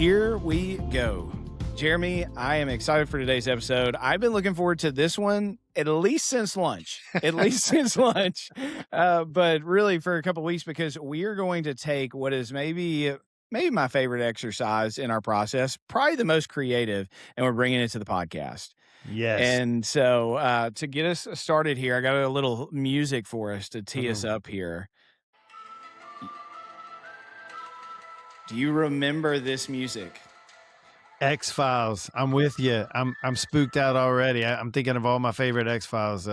Here we go. Jeremy, I am excited for today's episode. I've been looking forward to this one at least since lunch, but really for a couple of weeks because we are going to take what is maybe my favorite exercise in our process, probably the most creative, and we're bringing it to the podcast. Yes. And so to get us started here, I got a little music for us to tee us up here. Do you remember this music? X-Files. I'm with you. I'm spooked out already. I'm thinking of all my favorite X-Files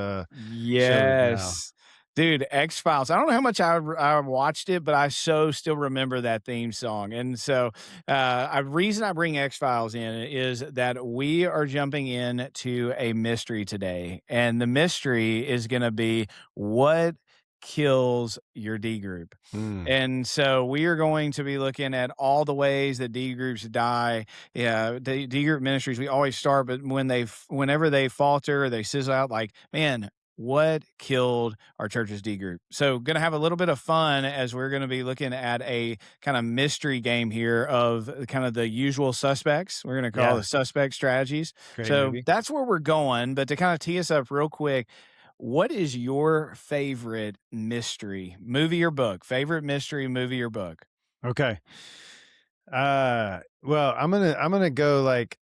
Yes. Dude, X-Files. I don't know how much I watched it, but I still remember that theme song. And so a reason I bring X-Files in is that we are jumping into a mystery today. And the mystery is going to be what kills your D group. And so we are going to be looking at all the ways that D groups die. Yeah, the D group ministries, we always start, but whenever they falter or they sizzle out, like, man, what killed our church's D group? So going to have a little bit of fun as we're going to be looking at a kind of mystery game here of kind of the usual suspects. We're going to call the suspect strategies. Great so movie. That's where we're going. But to kind of tee us up real quick, what is your favorite mystery movie or book? Favorite mystery movie or book? Okay. Well, I'm gonna go like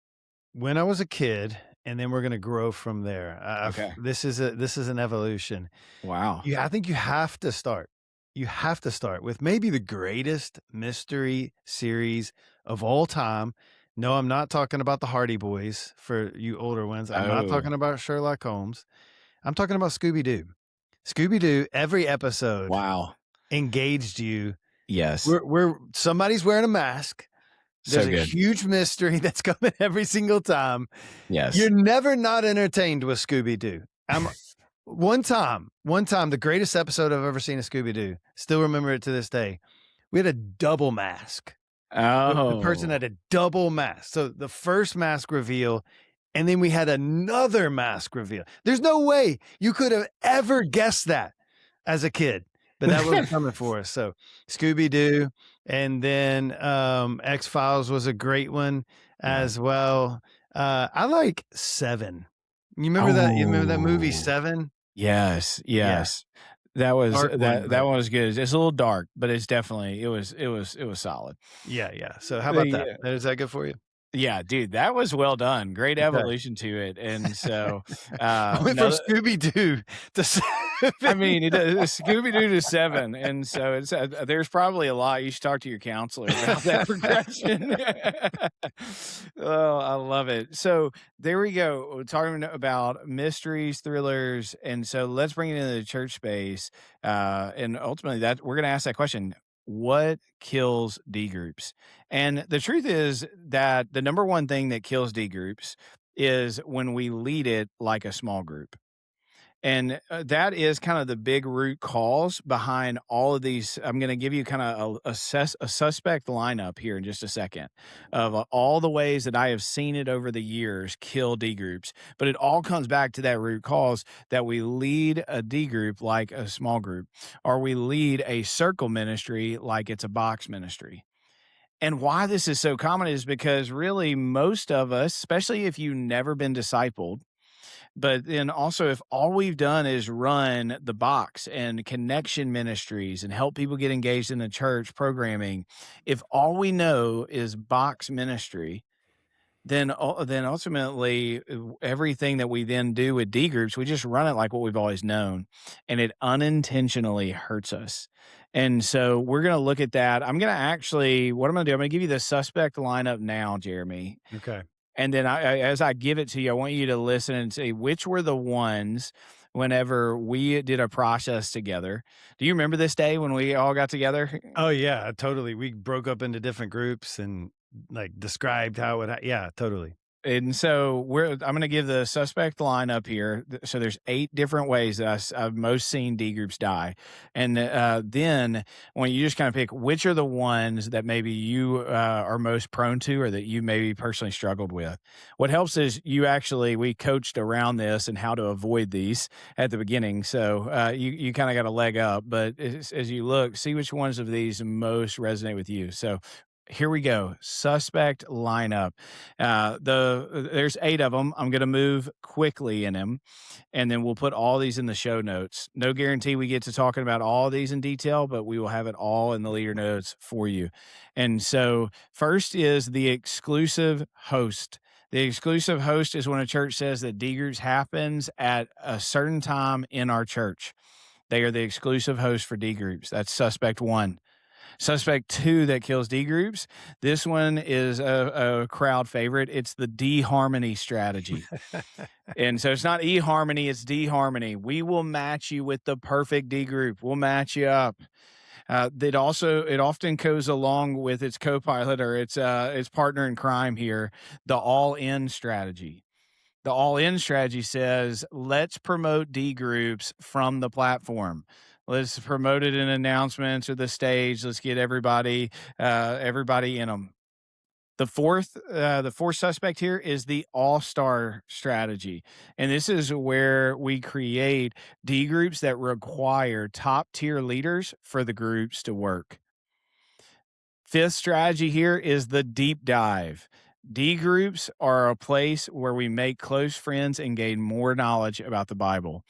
when I was a kid, and then we're gonna grow from there. Okay. This is an evolution. Wow. I think you have to start. You have to start with maybe the greatest mystery series of all time. No, I'm not talking about the Hardy Boys for you older ones. I'm not talking about Sherlock Holmes. I'm talking about Scooby-Doo. Scooby-Doo, every episode engaged you. Yes. We're somebody's wearing a mask. There's a huge mystery that's coming every single time. Yes. You're never not entertained with Scooby-Doo. One time, the greatest episode I've ever seen of Scooby-Doo, still remember it to this day. We had a double mask. The person had a double mask. So the first mask reveal, and then we had another mask reveal. There's no way you could have ever guessed that as a kid, but that was coming for us. So Scooby-Doo, and then X-Files was a great one as well. I like Seven. You remember that? You remember that movie Seven? Yes. That was that one was good. It's a little dark, but it's definitely it was solid. Yeah. So how about that? Is that good for you? Yeah, dude, that was well done. Great evolution to it. And so I went from Scooby-Doo to Seven. I mean, Scooby-Doo to Seven. And so it's there's probably a lot. You should talk to your counselor about that progression. Oh, I love it. So there we go. We're talking about mysteries, thrillers. And so let's bring it into the church space. And ultimately that we're going to ask that question. What kills D groups? And the truth is that the number one thing that kills D groups is when we lead it like a small group. And that is kind of the big root cause behind all of these. I'm going to give you kind of a suspect lineup here in just a second of all the ways that I have seen it over the years kill D groups. But it all comes back to that root cause that we lead a D group like a small group, or we lead a circle ministry like it's a box ministry. And why this is so common is because really most of us, especially if you've never been discipled, but then also, if all we've done is run the box and connection ministries and help people get engaged in the church programming, if all we know is box ministry, then ultimately everything that we then do with D groups, we just run it like what we've always known, and it unintentionally hurts us. And so we're going to look at that. What I'm going to do, I'm going to give you the suspect lineup now, Jeremy. Okay. And then as I give it to you, I want you to listen and say which were the ones whenever we did a process together. Do you remember this day when we all got together? Oh, yeah, totally. We broke up into different groups and like described how it yeah, totally. And so I'm going to give the suspect line up here. So there's 8 different ways that I've most seen D groups die. And then when you just kind of pick which are the ones that maybe you are most prone to or that you maybe personally struggled with. What helps is we coached around this and how to avoid these at the beginning. So you kind of got a leg up. But as you look, see which ones of these most resonate with you. So Here we go. Suspect lineup. There's 8 of them. I'm gonna move quickly in them, and then we'll put all these in the show notes. No guarantee we get to talking about all these in detail, but we will have it all in the leader notes for you. And so, first is the exclusive host. The exclusive host is when a church says that D groups happens at a certain time in our church. They are the exclusive host for D groups. That's suspect 1. Suspect 2 that kills D groups. This one is a crowd favorite. It's the D harmony strategy. And so it's not E harmony, it's D harmony. We will match you with the perfect D group. We'll match you up. It often goes along with its co-pilot or its partner in crime here, the all in strategy. The all in strategy says, let's promote D groups from the platform. Let's promote it in announcements or the stage. Let's get everybody in them. The fourth suspect here is the all-star strategy. And this is where we create D groups that require top tier leaders for the groups to work. Fifth strategy here is the deep dive. D groups are a place where we make close friends and gain more knowledge about the Bible.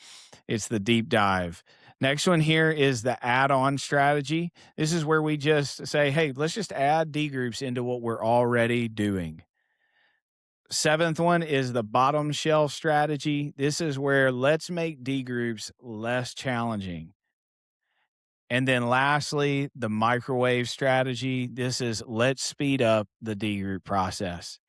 It's the deep dive. Next one here is the add-on strategy. This is where we just say, hey, let's just add D groups into what we're already doing. Seventh one is the bottom shelf strategy. This is where let's make D groups less challenging. And then lastly, the microwave strategy. This is let's speed up the D group process.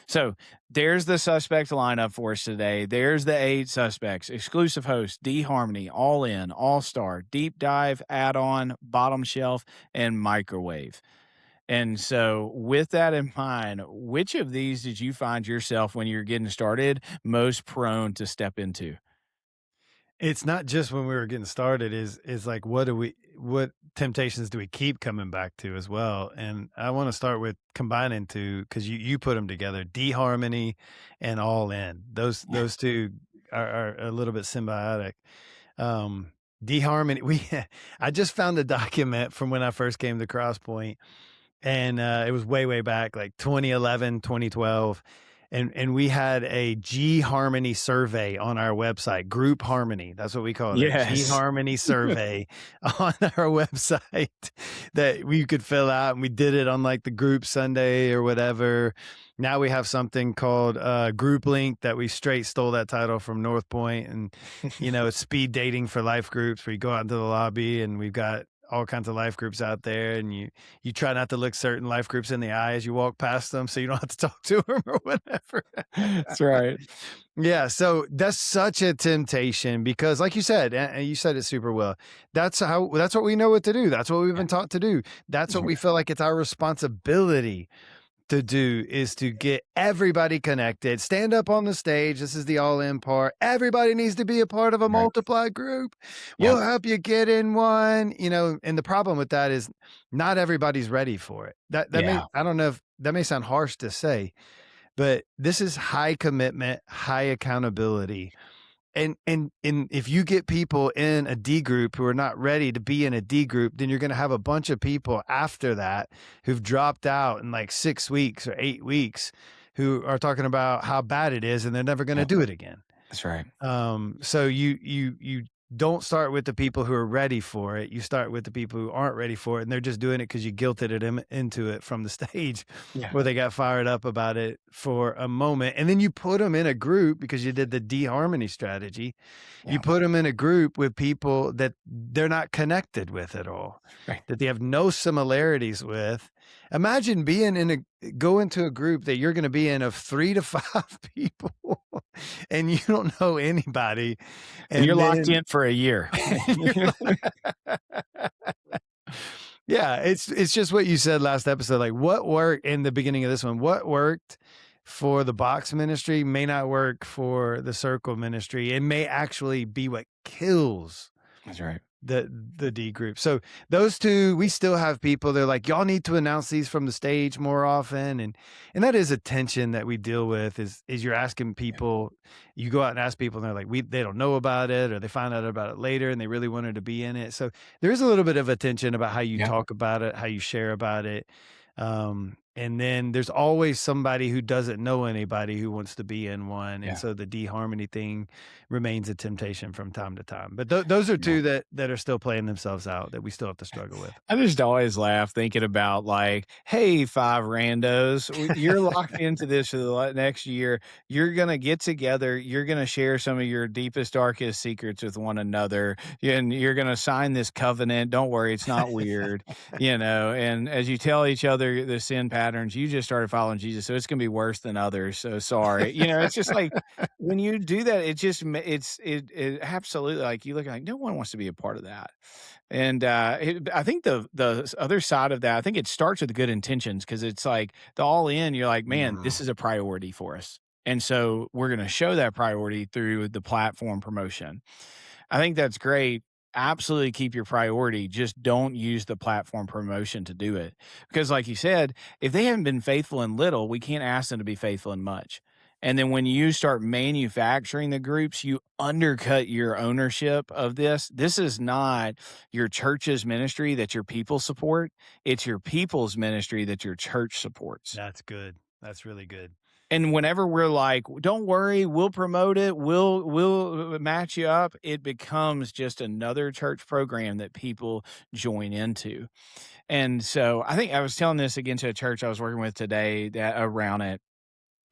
So there's the suspect lineup for us today. There's the 8 suspects: exclusive host, D harmony, all in, all star, deep dive, add on, bottom shelf, and microwave. And so with that in mind, which of these did you find yourself when you're getting started most prone to step into? It's not just when we were getting started, is like what temptations do we keep coming back to as well? And I want to start with combining two, because you put them together, D harmony and all in. Those two are a little bit symbiotic. D harmony, I just found a document from when I first came to Crosspoint, and it was way back, like 2011, 2012. And we had a G Harmony survey on our website, Group Harmony. That's what we call it. G Yes. Harmony survey on our website that we could fill out. And we did it on like the Group Sunday or whatever. Now we have something called Group Link that we straight stole that title from North Point. And, it's speed dating for life groups where you go out into the lobby, and we've got all kinds of life groups out there, and you try not to look certain life groups in the eye as you walk past them, so you don't have to talk to them or whatever. That's right. Yeah, so that's such a temptation because, like you said, and you said it super well, that's what we know what to do. That's what we've been taught to do. That's what we feel like it's our responsibility to do, is to get everybody connected, stand up on the stage. This is the all in part. Everybody needs to be a part of a multiplied group. We'll help you get in one, and the problem with that is not everybody's ready for it. I don't know if that may sound harsh to say, but this is high commitment, high accountability. And if you get people in a D group who are not ready to be in a D group, then you're going to have a bunch of people after that who've dropped out in like 6 weeks or 8 weeks, who are talking about how bad it is, and they're never going to do it again. That's right. So you don't start with the people who are ready for it. You start with the people who aren't ready for it, and they're just doing it because you guilted them into it from the stage, where they got fired up about it for a moment. And then you put them in a group because you did the D-harmony strategy. Yeah. You put them in a group with people that they're not connected with at all, that they have no similarities with. Imagine go into a group that you're going to be in of 3 to 5 people, and you don't know anybody, and you're locked in for a year. Yeah, it's just what you said last episode. Like, what worked in the beginning of this one? What worked for the box ministry may not work for the circle ministry. It may actually be what kills. That's right. The D group. So those two, we still have people, they're like, y'all need to announce these from the stage more often. And that is a tension that we deal with, is you're asking people, you go out and ask people, and they're like, they don't know about it, or they find out about it later and they really wanted to be in it. So there is a little bit of a tension about how you talk about it, how you share about it. And then there's always somebody who doesn't know anybody who wants to be in one, and Yeah. so the de-harmony thing remains a temptation from time to time. But those are Yeah. two that are still playing themselves out that we still have to struggle with. I just always laugh thinking about like, hey, five randos, you're locked into this for the next year. You're going to get together. You're going to share some of your deepest, darkest secrets with one another. And you're going to sign this covenant. Don't worry, it's not weird, And as you tell each other the sin patterns, you just started following Jesus. So it's going to be worse than others. So sorry. It's just like when you do that, it just, it absolutely like you look like no one wants to be a part of that. And I think the other side of that, I think it starts with good intentions because it's like the all in. You're like, man, Mm. this is a priority for us, and so we're going to show that priority through the platform promotion. I think that's great. Absolutely keep your priority. Just don't use the platform promotion to do it. Because, like you said, if they haven't been faithful in little, we can't ask them to be faithful in much. And then when you start manufacturing the groups, you undercut your ownership of this. This is not your church's ministry that your people support. It's your people's ministry that your church supports. That's good. That's really good. And whenever we're like, "Don't worry, we'll promote it, we'll match you up," it becomes just another church program that people join into. And so I think I was telling this again to a church I was working with today that around it,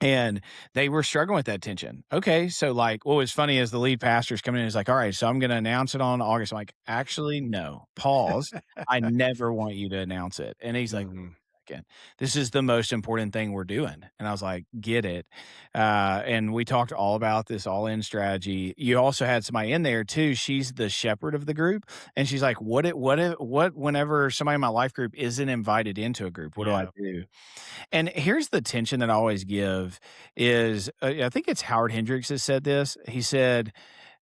and they were struggling with that tension. Okay, so like what was funny is the lead pastor's coming in and is like, "All right, so I'm gonna announce it on August." I'm like, "Actually, no. Pause. I never want you to announce it." And he's like, Mhm. "Second, this is the most important thing we're doing." And I was like, "Get it." And we talked all about this all-in strategy. You also had somebody in there too. She's the shepherd of the group, and she's like, what whenever somebody in my life group isn't invited into a group, what do I Yeah. do?" And here's the tension that I always give is, I think it's Howard Hendricks that said this. He said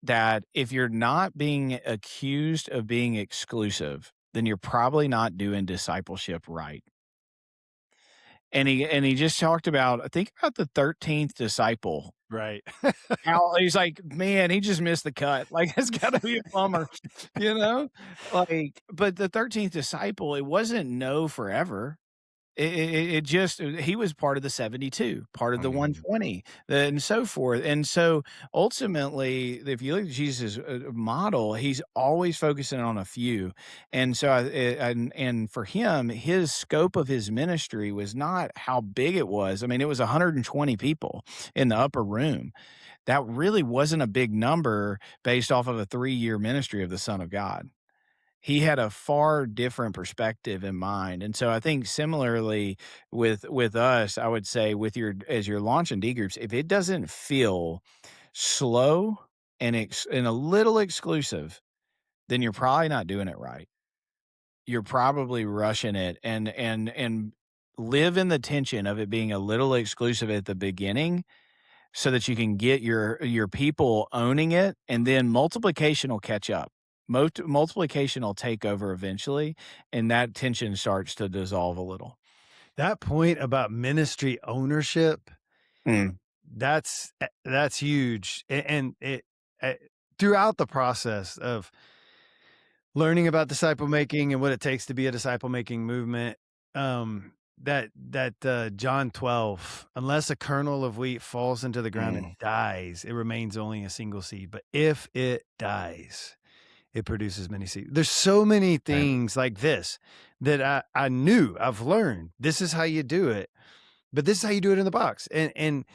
that if you're not being accused of being exclusive, then you're probably not doing discipleship right. And he just talked about, think about the 13th disciple. Right. How he's like, man, he just missed the cut. Like, it's got to be a bummer, you know? Like, but the 13th disciple, it wasn't no forever. It just he was part of the 72, part of the Mhm. 120, and so forth, and so, ultimately, if you look at Jesus' model, he's always focusing on a few, and so, and for him, his scope of his ministry was not how big it was. I mean, it was 120 people in the upper room. That really wasn't a big number based off of a 3-year ministry of the Son of God. He had a far different perspective in mind, and so I think similarly with us, I would say with your as you're launching D groups, if it doesn't feel slow and a little exclusive, then you're probably not doing it right. You're probably rushing it and live in the tension of it being a little exclusive at the beginning so that you can get your people owning it, and then multiplication will catch up. Multiplication will take over eventually, and that tension starts to dissolve a little. That point about ministry ownership, Mm, that's huge, and it eh, throughout the process of learning about disciple making and what it takes to be a disciple making movement, John 12, unless a kernel of wheat falls into the ground and mm, dies, it remains only a single seed. But if it dies, it produces many seeds. There's so many right. things like this that I've learned. This is how you do it, but this is how you do it in the box. And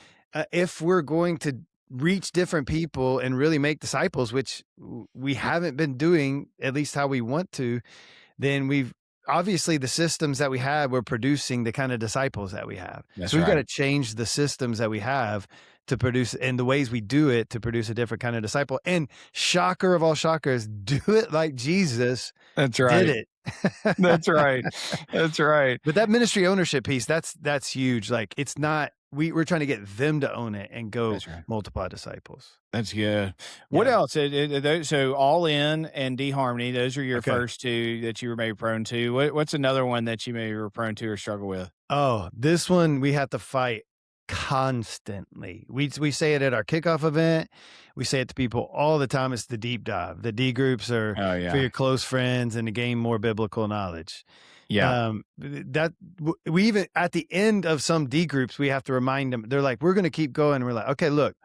if we're going to reach different people and really make disciples, which we haven't been doing, at least how we want to, then we've obviously the systems that we have, we're producing the kind of disciples that we have. That's So we've got right. to change the systems that we have to produce and the ways we do it to produce a different kind of disciple. And shocker of all shockers, do it like Jesus That's did right. it. That's right. That's right. But that ministry ownership piece, that's huge. Like it's not we're trying to get them to own it and go That's right. multiply disciples. That's good. What Yeah. else? So all in and D-harmony, those are your Okay. first two that you were maybe prone to. What's another one that you maybe were prone to or struggle with? Oh, this one we have to fight constantly. We say it at our kickoff event. We say it to people all the time. It's the deep dive. The D groups are Oh, for yeah. your close friends and to gain more biblical knowledge. Yeah. We even at the end of some D groups, we have to remind them. They're like, we're going to keep going. We're like, okay, look,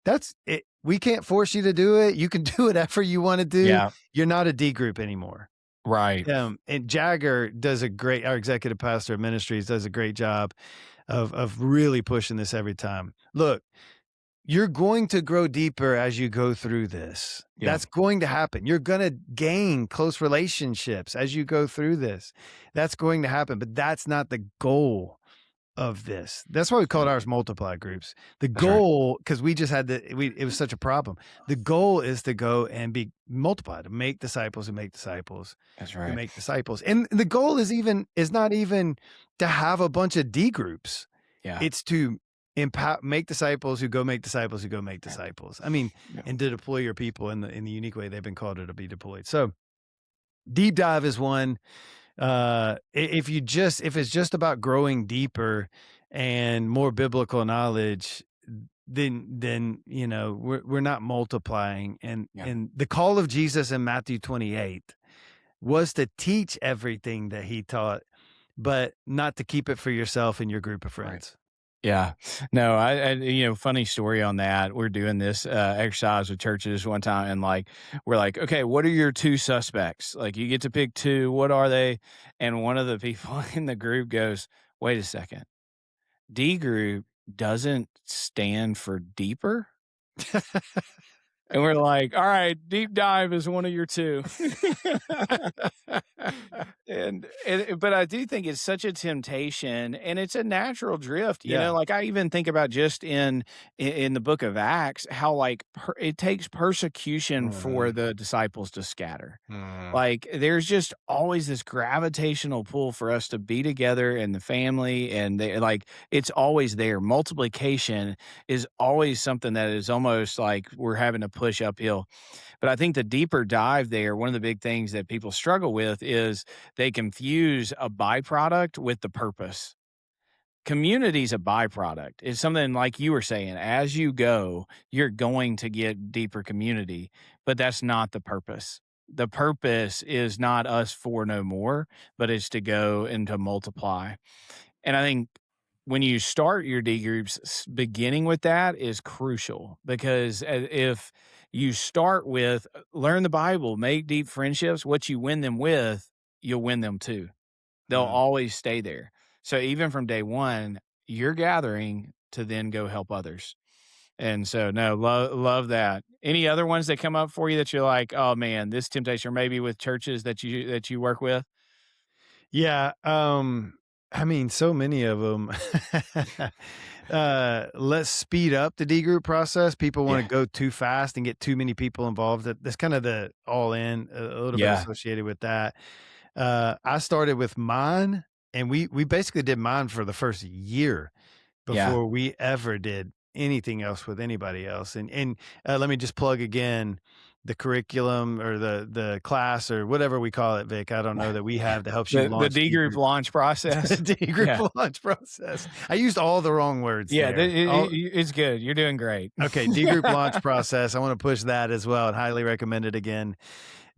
that's it. We can't force you to do it. You can do whatever you want to do. Yeah. You're not a D group anymore. Right. And Jagger does our executive pastor of ministries does a great job of really pushing this every time. Look, you're going to grow deeper as you go through this. Yeah. That's going to happen. You're going to gain close relationships as you go through this. That's going to happen, but that's not the goal of this. That's why we called ours multiply groups. The goal, because we just had it was such a problem. The goal is to go and be multiplied, to make disciples who make disciples. That's right. Who make disciples. And the goal is not even to have a bunch of D groups. Yeah. It's to make disciples who go make disciples who go make disciples. I mean, and to deploy your people in the unique way they've been called to be deployed. So deep dive is one. If it's just about growing deeper and more biblical knowledge, then we're not multiplying. And the call of Jesus in Matthew 28 was to teach everything that he taught, but not to keep it for yourself and your group of friends. Right. Yeah. No, I funny story on that. We're doing this exercise with churches one time, and we're like, okay, what are your two suspects? Like, you get to pick two. What are they? And one of the people in the group goes, wait a second. D group doesn't stand for deeper? And we're like, all right, deep dive is one of your two. But I do think it's such a temptation, and it's a natural drift. You know, I even think about just in the book of Acts, how it takes persecution for the disciples to scatter. There's just always this gravitational pull for us to be together in the family, and it's always there. Multiplication is always something that is almost like we're having to push uphill. But I think the deeper dive there, one of the big things that people struggle with is they confuse a byproduct with the purpose. Community's a byproduct. It's something like you were saying, as you go, you're going to get deeper community, but that's not the purpose. The purpose is not us for no more, but it's to go and to multiply. And I think when you start your D groups, beginning with that is crucial, because if you start with learn the Bible, make deep friendships, what you win them with, you'll win them too. They'll always stay there. So even from day one, you're gathering to then go help others. And so, no, love that. Any other ones that come up for you that you're like, oh man, this temptation, or maybe with churches that you work with? Yeah. I mean, so many of them. Let's speed up the D group process. People want to go too fast and get too many people involved. That's kind of the all in, a little bit associated with that. I started with mine, and we basically did mine for the first year before we ever did anything else with anybody else. And let me just plug again, the curriculum or the class or whatever we call it, Vic. I don't know that we have that helps you launch the D group launch process. D group launch process. I used all the wrong words. Yeah, it's good. You're doing great. Okay, D group launch process. I want to push that as well and highly recommend it again,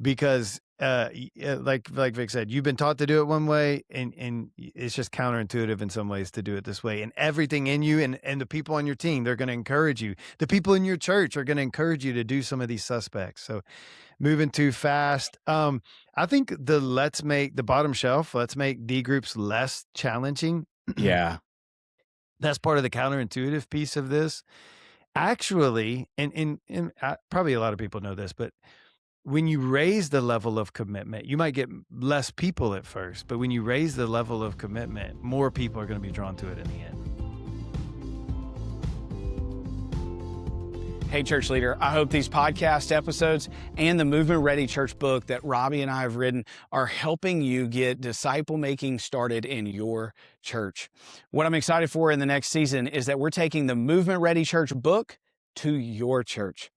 because like Vic said, you've been taught to do it one way, and it's just counterintuitive in some ways to do it this way. And everything in you and the people on your team, they're going to encourage you. The people in your church are going to encourage you to do some of these suspects. So moving too fast. I think let's make D groups less challenging. Yeah. That's part of the counterintuitive piece of this. Actually, and probably a lot of people know this, but when you raise the level of commitment, you might get less people at first, but when you raise the level of commitment, more people are going to be drawn to it in the end. Hey, church leader, I hope these podcast episodes and the Movement Ready Church book that Robbie and I have written are helping you get disciple making started in your church. What I'm excited for in the next season is that we're taking the Movement Ready Church book to your church.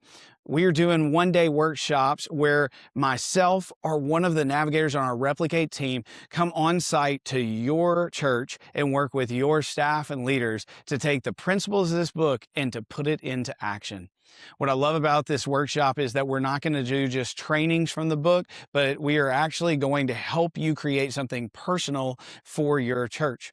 We are doing one-day workshops where myself or one of the navigators on our Replicate team come on site to your church and work with your staff and leaders to take the principles of this book and to put it into action. What I love about this workshop is that we're not going to do just trainings from the book, but we are actually going to help you create something personal for your church.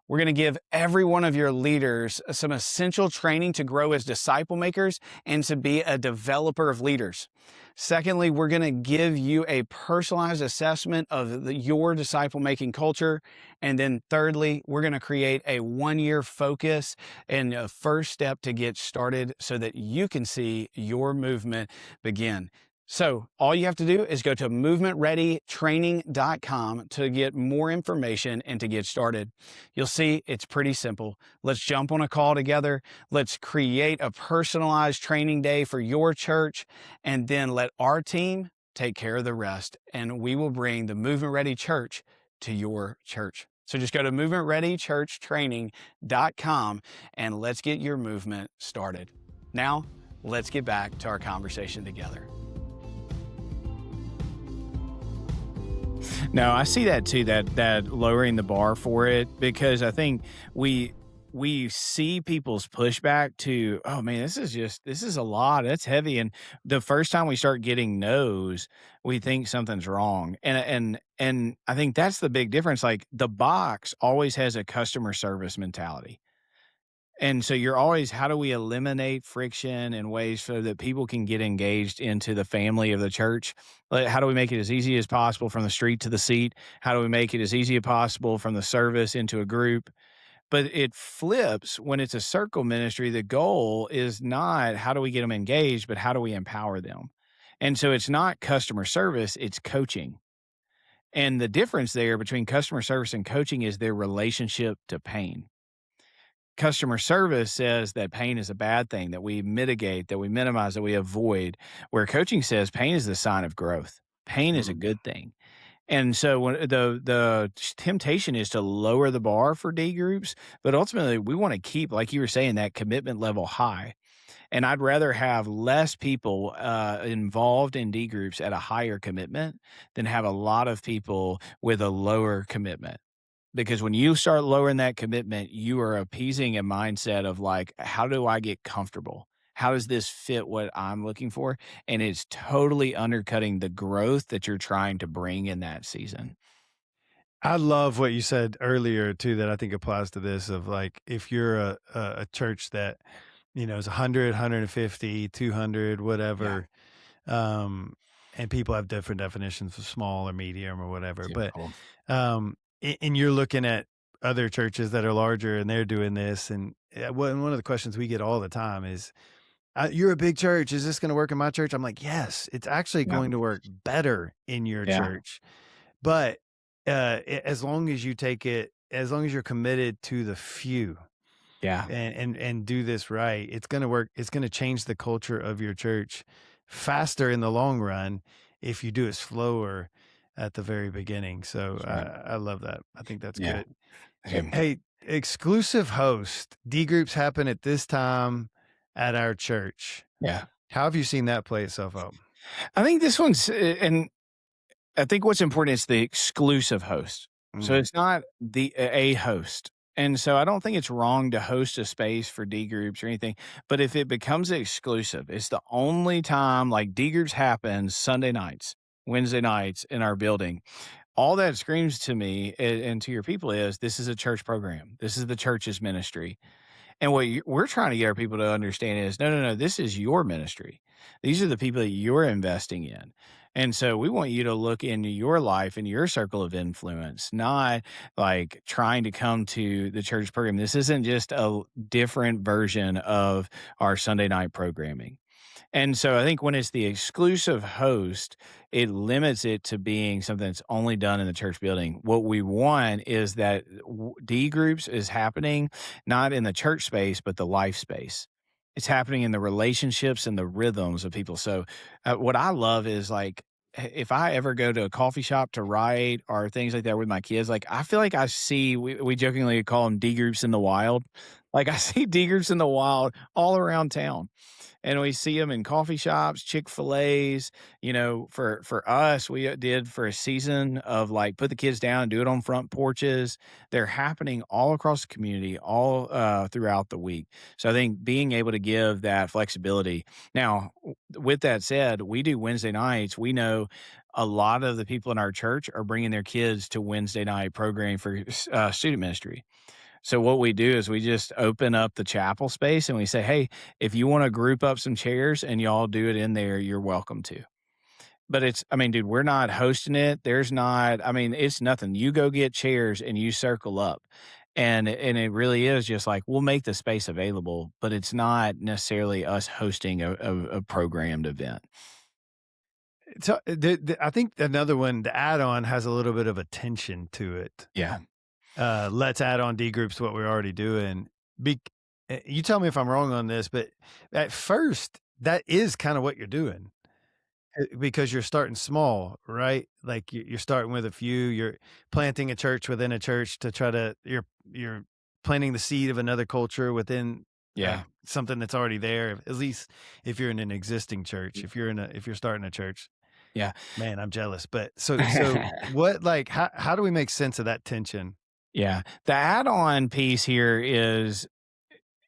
We're going to give every one of your leaders some essential training to grow as disciple makers and to be a developer of leaders. Secondly, we're going to give you a personalized assessment of your disciple making culture. And then thirdly, we're going to create a 1-year focus and a first step to get started so that you can see your movement begin. So all you have to do is go to movementreadytraining.com to get more information and to get started. You'll see it's pretty simple. Let's jump on a call together. Let's create a personalized training day for your church, and then let our team take care of the rest. And we will bring the Movement Ready Church to your church. So just go to movementreadychurchtraining.com and let's get your movement started. Now, let's get back to our conversation together. No, I see that too, that lowering the bar for it, because I think we see people's pushback to, oh man, this is a lot. That's heavy. And the first time we start getting no's, we think something's wrong. And I think that's the big difference. Like the box always has a customer service mentality. And so you're always, how do we eliminate friction in ways so that people can get engaged into the family of the church? Like, how do we make it as easy as possible from the street to the seat? How do we make it as easy as possible from the service into a group? But it flips when it's a circle ministry. The goal is not how do we get them engaged, but how do we empower them? And so it's not customer service, it's coaching. And the difference there between customer service and coaching is their relationship to pain. Customer service says that pain is a bad thing, that we mitigate, that we minimize, that we avoid, where coaching says pain is the sign of growth. Pain is a good thing. And so when the temptation is to lower the bar for D groups, but ultimately we want to keep, like you were saying, that commitment level high. And I'd rather have less people involved in D groups at a higher commitment than have a lot of people with a lower commitment. Because when you start lowering that commitment, you are appeasing a mindset of like, how do I get comfortable? How does this fit what I'm looking for? And it's totally undercutting the growth that you're trying to bring in that season. I love what you said earlier too, that I think applies to this of like, if you're a church that, is 100, 150, 200, Yeah. whatever. And people have different definitions of small or medium or whatever, but, Typical. and you're looking at other churches that are larger and they're doing this. And one of the questions we get all the time is, you're a big church. Is this going to work in my church? I'm like, yes, it's actually Yeah. going to work better in your Yeah. church. But as long as you take it, as long as you're committed to the few Yeah. and do this right, it's going to work. It's going to change the culture of your church faster in the long run if you do it slower at the very beginning. So That's right. I love that. I think that's Yeah. good. Hey, exclusive host, D groups happen at this time at our church. Yeah. How have you seen that play itself out? I think this one's, and I think what's important is the exclusive host. So Mm. it's not a host. And so I don't think it's wrong to host a space for D groups or anything, but if it becomes exclusive, it's the only time like D groups happens Sunday nights, Wednesday nights in our building. All that screams to me and to your people is this is a church program. This is the church's ministry. And what we're trying to get our people to understand is no, no, no, this is your ministry. These are the people that you're investing in. And so we want you to look into your life and your circle of influence, not like trying to come to the church program. This isn't just a different version of our Sunday night programming. And so I think when it's the exclusive host, it limits it to being something that's only done in the church building. What we want is that D groups is happening not in the church space, but the life space. It's happening in the relationships and the rhythms of people. So, what I love is like, if I ever go to a coffee shop to write or things like that with my kids, like I feel like I see, we jokingly call them D groups in the wild. Like I see D groups in the wild all around town. and we see them in coffee shops, Chick-fil-A's. For us, we did for a season of, like, put the kids down and do it on front porches. They're happening all across the community, all, throughout the week. So I think being able to give that flexibility. Now, with that said, we do Wednesday nights. We know a lot of the people in our church are bringing their kids to Wednesday night programming for student ministry. So what we do is we just open up the chapel space and we say, "Hey, if you want to group up some chairs and y'all do it in there, you're welcome to." But I mean, dude, we're not hosting it. I mean, it's nothing. You go get chairs and you circle up. And it really is just like we'll make the space available, but it's not necessarily us hosting a programmed event. So I think another one, the add-on has a little bit of a tension to it. Yeah. Let's add on D groups to what we're already doing. You tell me if I'm wrong on this, but at first, that is kind of what you're doing because you're starting small, right? Like you're starting with a few. You're planting a church within a church to try to you're planting the seed of another culture within Yeah. something that's already there. At least if you're in an existing church, if you're starting a church. Yeah. Man, I'm jealous. But so what, like, how do we make sense of that tension? Yeah. The add-on piece here is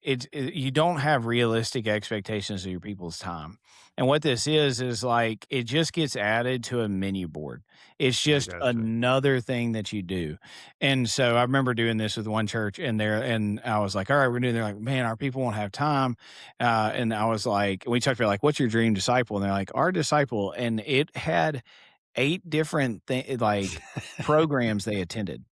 you don't have realistic expectations of your people's time. And what this is like it just gets added to a menu board. It's I just gotcha. another thing that you do. And so I remember doing this with one church and I was like, all right, we're doing, they're like, man, our people won't have time. And I was like, we talked about like, what's your dream disciple? And they're like, our disciple. And it had 8 different like programs they attended.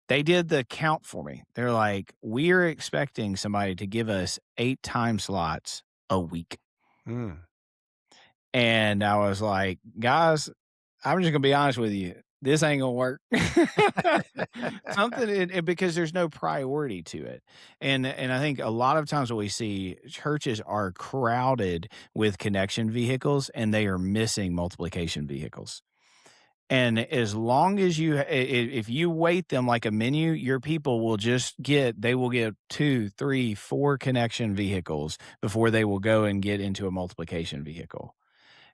They did the count for me. They're like, "We're expecting somebody to give us 8 time slots a week." Mm. And I was like, "Guys, I'm just gonna be honest with you. This ain't gonna work." Something because there's no priority to it. And I think a lot of times what we see, churches are crowded with connection vehicles, and they are missing multiplication vehicles. And as long as if you weight them like a menu, your people will they will get 2, 3, 4 connection vehicles before they will go and get into a multiplication vehicle.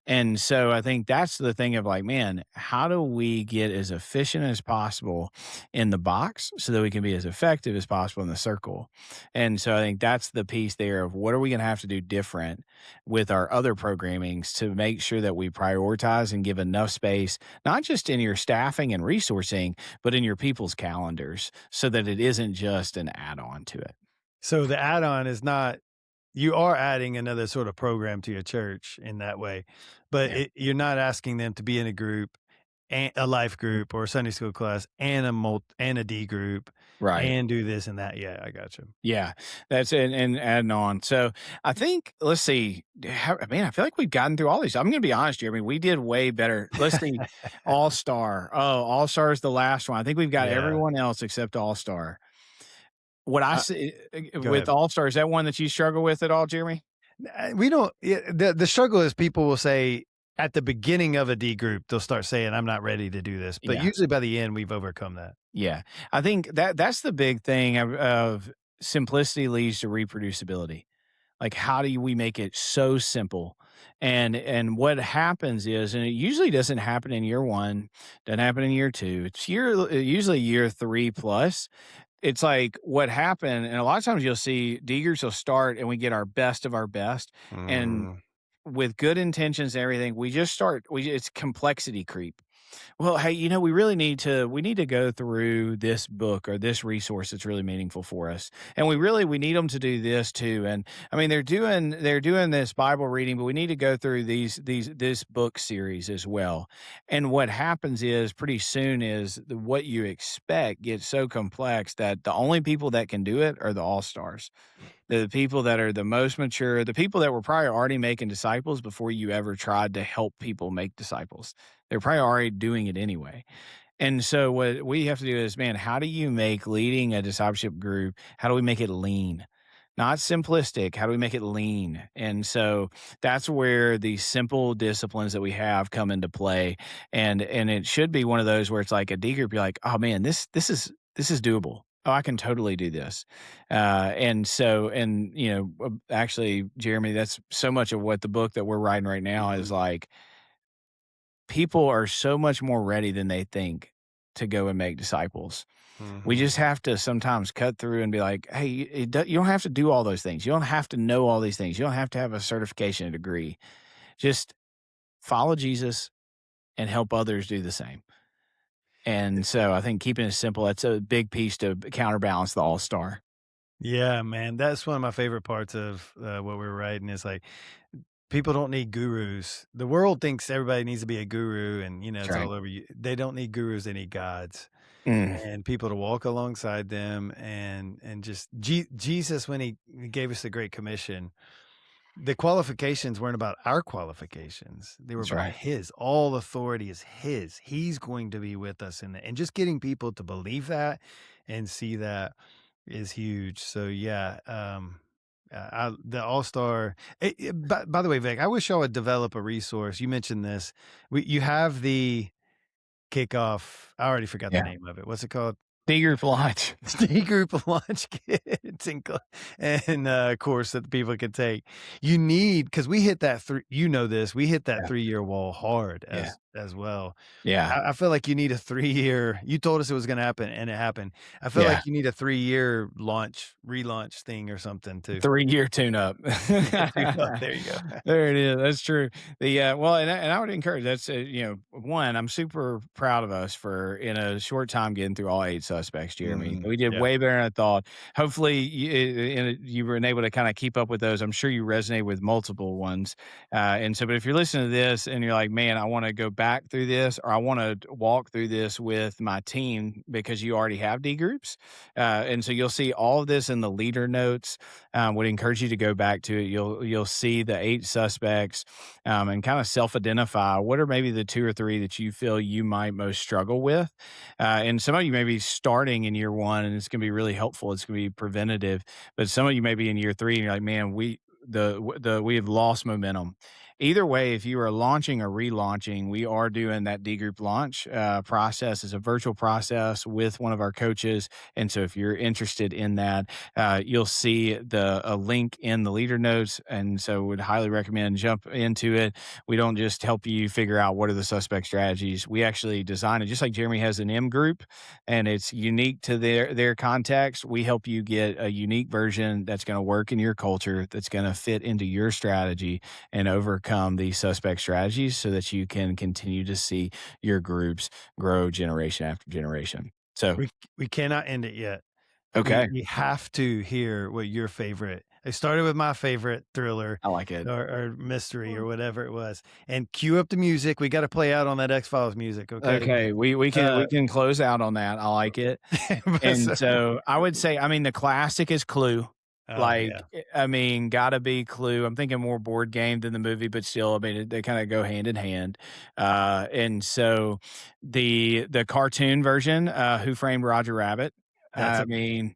And so I think that's the thing of like, man, how do we get as efficient as possible in the box so that we can be as effective as possible in the circle? And so I think that's the piece there of what are we going to have to do different with our other programmings to make sure that we prioritize and give enough space, not just in your staffing and resourcing, but in your people's calendars so that it isn't just an add on to it. So the add-on is not, you are adding another sort of program to your church in that way, but Yeah. you're not asking them to be in a group, and a life group or a Sunday school class and and a D group Right. and do this and that. Yeah, I got you. Yeah, that's it, and adding on. So I think let's see. Man, I feel like we've gotten through all these. I'm going to be honest, Jeremy. We did way better. Let's see. All Star. Oh, All Star is the last one. I think we've got Yeah. everyone else except All Star. What I Uh, see Go with ahead. All Star is that one that you struggle with at all, Jeremy? We don't. The struggle is people will say at the beginning of a D group, they'll start saying, "I'm not ready to do this," but Yeah, usually by the end, we've overcome that. yeah. I think that's the big thing of simplicity leads to reproducibility. Like, how do we make it so simple? And what happens is, and it usually doesn't happen in year 1, doesn't happen in year 2. It's usually year 3 plus. It's like what happened, and a lot of times you'll see Diggers will start and we get our best of our best. And Mm. with good intentions and everything, we just start it's complexity creep. Well, hey, we need to go through this book or this resource that's really meaningful for us. And we need them to do this too. And I mean they're doing this Bible reading, but we need to go through this book series as well. And what happens is pretty soon is what you expect gets so complex that the only people that can do it are the all-stars. The people that are the most mature, the people that were probably already making disciples before you ever tried to help people make disciples. They're probably already doing it anyway. And so what we have to do is, man, how do you make leading a discipleship group, how do we make it lean? Not simplistic. How do we make it lean? And so that's where the simple disciplines that we have come into play. And it should be one of those where it's like a D group, you're like, oh man, this is doable. oh, I can totally do this. Actually, Jeremy, that's so much of what the book that we're writing right now is like. People are so much more ready than they think to go and make disciples. We Mhm. just have to sometimes cut through and be like, hey, you don't have to do all those things. You don't have to know all these things. You don't have to have a certification, a degree. Just follow Jesus and help others do the same. And so I think keeping it simple, that's a big piece to counterbalance the all-star. Yeah, man, that's one of my favorite parts of, what we're writing is, like, people don't need gurus. The world thinks everybody needs to be a guru and, That's it's right. all over you. They don't need gurus, they need gods Mm, and people to walk alongside them and just Jesus, when he gave us the Great Commission, the qualifications weren't about our qualifications. They were that's about right. his. All authority is his. He's going to be with us in the and just getting people to believe that and see that is huge. So yeah, the All-Star. By the way, Vic, I wish I would develop a resource. You mentioned this. You have the kickoff. I already forgot the Yeah. name of it. What's it called? Figure launch. D group launch kits and course that people can take. You need because we hit that this, we hit that Yeah. 3-year wall hard Yeah. as well. Yeah. I feel like you need a 3-year. You told us it was gonna happen, and it happened. I feel Yeah. like you need a 3-year relaunch thing or something too. 3-year tune-up. There you go. There it is, that's true. I would encourage that's, one, I'm super proud of us for, in a short time, getting through all 8 suspects, Jeremy. Mhm. We did Yeah. way better than I thought. Hopefully, you were able to kinda keep up with those. I'm sure you resonate with multiple ones. But if you're listening to this and you're like, "Man, I wanna go back through this, or I wanna walk through this with my team," because you already have D groups, and so you'll see all of this in the leader notes. Would encourage you to go back to it. You'll see the 8 suspects, and kind of self-identify what are maybe the 2 or 3 that you feel you might most struggle with. And some of you may be starting in year 1, and it's gonna be really helpful. It's gonna be preventative. But some of you may be in year 3, and you're like, "Man, we have lost momentum." Either way, if you are launching or relaunching, we are doing that D group launch process. It's a virtual process with one of our coaches. And so if you're interested in that, you'll see a link in the leader notes. And so would highly recommend jump into it. We don't just help you figure out what are the suspect strategies. We actually design it just like Jeremy has an M group, and it's unique to their context. We help you get a unique version that's going to work in your culture, that's going to fit into your strategy and overcome these suspect strategies so that you can continue to see your groups grow generation after generation. So, We cannot end it yet. okay, We have to hear what your favorite. I started with my favorite thriller I like it. or mystery or whatever it was, and cue up the music. We gotta play out on that X-Files music, okay? Okay, we can Uh, we can close out on that. I like it. but And so so I would say, I mean, the classic is Clue. oh, Like, yeah. I mean, gotta be Clue. I'm thinking more board game than the movie, but still, I mean, they kind of go hand in hand. And so the cartoon version, Who Framed Roger Rabbit? That's I a mean,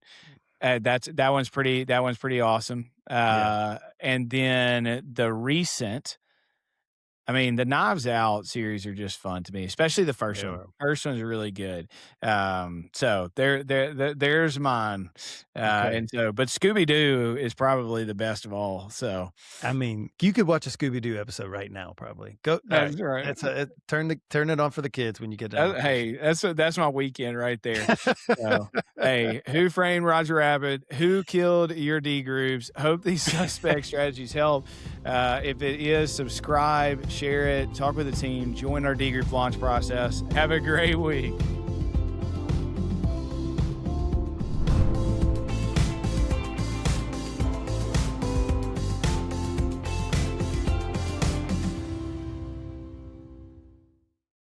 that one's pretty awesome. yeah, And then the recent, I mean, the Knives Out series are just fun to me, especially the first they one. are. First one's really good. So there's mine. Okay. But Scooby Doo is probably the best of all. So I mean, you could watch a Scooby-Doo episode right now, probably. Go alright. that's right. That's turn it on for the kids when you get done with this. Hey, that's my weekend right there. So, hey, who framed Roger Rabbit? Who killed your D groups? Hope these suspect strategies help. If it is, subscribe, share it, talk with the team, join our D group launch process. Have a great week.